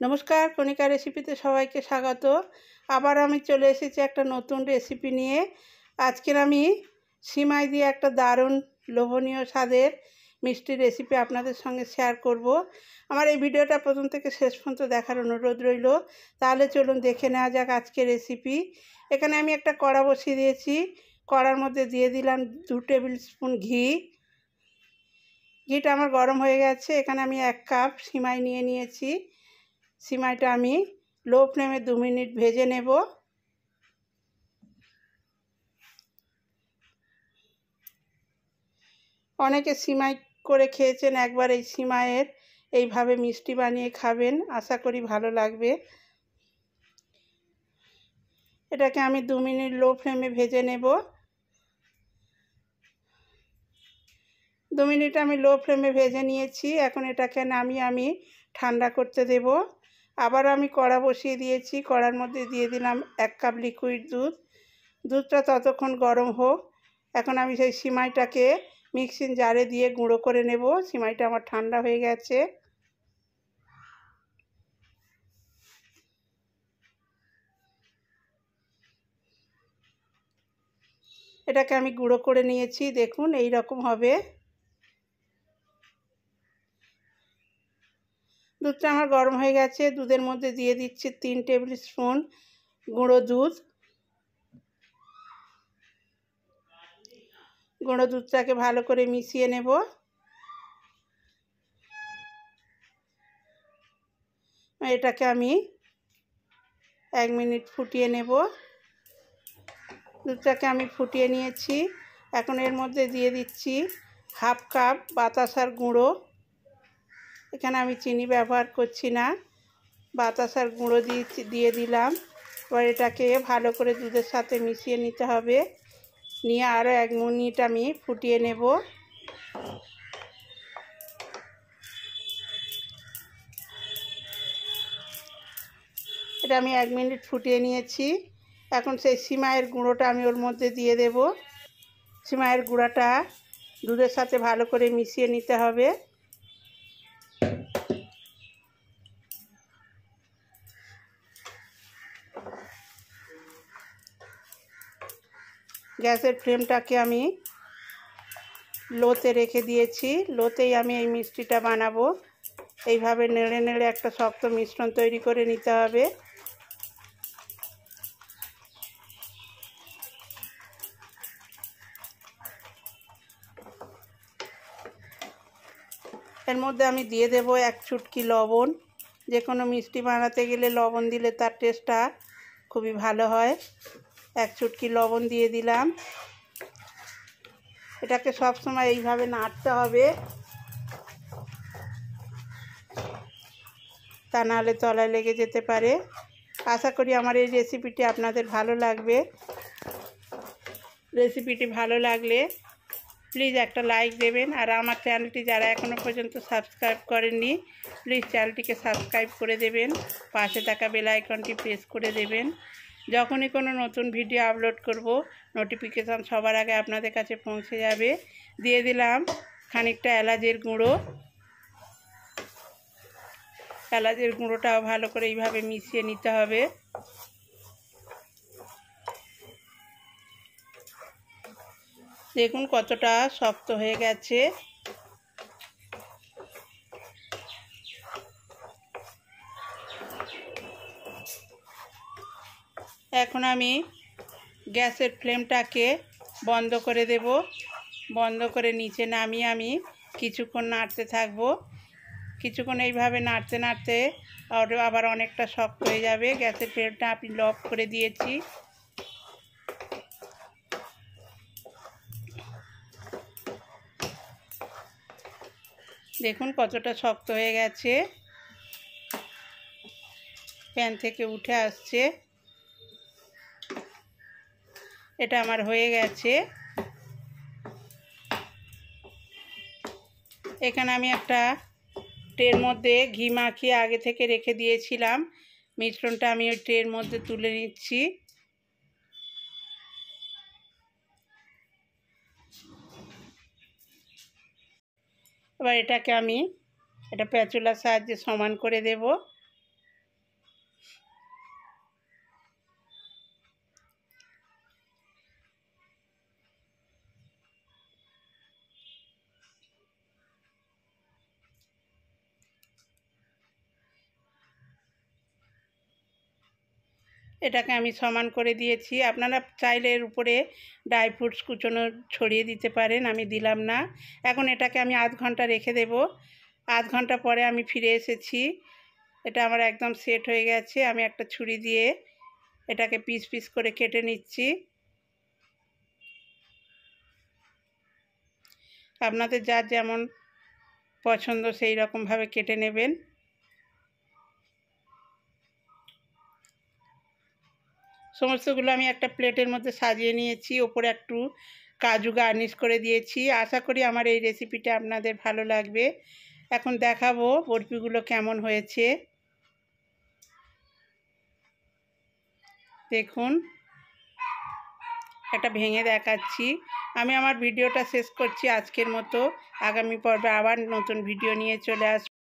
নমস্কার, কণিকা রেসিপিতে সবাইকে স্বাগত। আবার আমি চলে এসেছি একটা নতুন রেসিপি নিয়ে। আজকের আমি সিমাই দিয়ে একটা দারুণ লোভনীয় স্বাদের মিষ্টি রেসিপি আপনাদের সঙ্গে শেয়ার করব। আমার এই ভিডিওটা প্রথম থেকে শেষ পর্যন্ত দেখার অনুরোধ রইল। তাহলে চলুন দেখে নেওয়া যাক আজকের রেসিপি। এখানে আমি একটা কড়া বসিয়ে দিয়েছি। কড়ার মধ্যে দিয়ে দিলাম 2 টেবিল স্পুন ঘি। ঘিটা আমার গরম হয়ে গেছে। এখানে আমি 1 কাপ সিমাই নিয়ে নিয়েছি। সিমাইটা আমি লো ফ্লেমে 2 মিনিট ভেজে নেব। অনেকে সিমাই করে খেয়েছেন, একবার এই সিমাইয়ের এইভাবে মিষ্টি বানিয়ে খাবেন, আশা করি ভালো লাগবে। এটাকে আমি 2 মিনিট লো ফ্লেমে ভেজে নেব। 2 মিনিট আমি লো ফ্লেমে ভেজে নিয়েছি। এখন এটাকে নামিয়ে আমি ঠান্ডা করতে দেব। আবার আমি কড়া বসিয়ে দিয়েছি। কড়ার মধ্যে দিয়ে দিলাম 1 কাপ লিকুইড দুধ। দুধটা ততক্ষণ গরম হোক। এখন আমি সেই সিমাইটাকে মিক্সিং জারে দিয়ে গুঁড়ো করে নেব। সিমাইটা আমার ঠান্ডা হয়ে গেছে। এটাকে আমি গুঁড়ো করে নিয়েছি, দেখুন এই রকম হবে। দুধটা আমার গরম হয়ে গেছে। দুধের মধ্যে দিয়ে দিচ্ছি 3 টেবিল স্পুন গুঁড়ো দুধ। গুঁড়ো দুধটাকে ভালো করে মিশিয়ে নেব। এটাকে আমি 1 মিনিট ফুটিয়ে নেব। দুধটাকে আমি ফুটিয়ে নিয়েছি। এখন এর মধ্যে দিয়ে দিচ্ছি 1/2 কাপ বাতাসার গুঁড়ো। এখানে আমি চিনি ব্যবহার করছি না, বাতাসার গুঁড়ো দিয়ে দিলাম। এবার এটাকে ভালো করে দুধের সাথে মিশিয়ে নিতে হবে। নিয়ে আরও 1 মিনিট আমি ফুটিয়ে নেব। এটা আমি 1 মিনিট ফুটিয়ে নিয়েছি। এখন সেই সিমাইয়ের গুঁড়োটা আমি ওর মধ্যে দিয়ে দেব। সিমাইয়ের গুঁড়োটা দুধের সাথে ভালো করে মিশিয়ে নিতে হবে। গ্যাসের ফ্লেমটাকে আমি লোতে রেখে দিয়েছি। লোতেই আমি এই মিষ্টিটা বানাবো। এইভাবে নেড়ে নেড়ে একটা শক্ত মিশ্রণ তৈরি করে নিতে হবে। এর মধ্যে আমি দিয়ে দেব 1 চুটকি লবণ। যে কোনো মিষ্টি বানাতে গেলে লবণ দিলে তার টেস্টটা খুবই ভালো হয়। 1 চুটকি লবণ দিয়ে দিলাম। এটাকে সব সময় এইভাবে নাড়তে হবে, তা নাহলে তলায় লেগে যেতে পারে। আশা করি আমার এই রেসিপিটি আপনাদের ভালো লাগবে। রেসিপিটি ভালো লাগলে প্লিজ একটা লাইক দেবেন। আর আমার চ্যানেলটি যারা এখনও পর্যন্ত সাবস্ক্রাইব করেননি, প্লিজ চ্যানেলটিকে সাবস্ক্রাইব করে দেবেন। পাশে থাকা বেল আইকনটি প্রেস করে দেবেন। যখনই কোনো নতুন ভিডিও আপলোড করব, নোটিফিকেশান সবার আগে আপনাদের কাছে পৌঁছে যাবে। দিয়ে দিলাম খানিকটা এলাচের গুঁড়ো। এলাচের গুঁড়োটাও ভালো করে এইভাবে মিশিয়ে নিতে হবে। দেখুন কতটা শক্ত হয়ে গেছে। এখন আমি গ্যাসের ফ্লেমটাকে বন্ধ করে দেব। বন্ধ করে নিচে নামিয়ে আমি কিছুক্ষণ নাড়তে থাকব। কিছুক্ষণ এইভাবে নাড়তে নাড়তে আবার অনেকটা শক্ত হয়ে যাবে। গ্যাসের ফ্লেমটা আমি অফ করে দিয়েছি। দেখুন কতটা শক্ত হয়ে গেছে, প্যান থেকে উঠে আসছে। এটা আমার হয়ে গেছে। এখানে আমি একটা ট্রের মধ্যে ঘি মাখিয়ে আগে থেকে রেখে দিয়েছিলাম। মিশ্রণটা আমি ওই ট্রের মধ্যে তুলে নিচ্ছি। এবার এটাকে আমি এটা প্যাচুলার সাহায্যে সমান করে দেব। এটাকে আমি সমান করে দিয়েছি। আপনারা চাইলে এর উপরে ড্রাই ফ্রুটস কুচোনো ছড়িয়ে দিতে পারেন, আমি দিলাম না। এখন এটাকে আমি আধ ঘন্টা রেখে দেব। আধ ঘন্টা পরে আমি ফিরে এসেছি। এটা আমার একদম সেট হয়ে গেছে। আমি একটা ছুরি দিয়ে এটাকে পিস পিস করে কেটে নিচ্ছি। আপনাদের যার যেমন পছন্দ সেই রকমভাবে কেটে নেবেন। সমস্তগুলো আমি একটা প্লেটের মধ্যে সাজিয়ে নিয়েছি। ওপরে একটু কাজু গার্নিশ করে দিয়েছি। আশা করি আমার এই রেসিপিটা আপনাদের ভালো লাগবে। এখন দেখাবো বরফিগুলো কেমন হয়েছে। দেখুন, এটা ভেঙে দেখাচ্ছি। আমি আমার ভিডিওটা শেষ করছি আজকের মতো। আগামী পর্বে আবার নতুন ভিডিও নিয়ে চলে আসবো।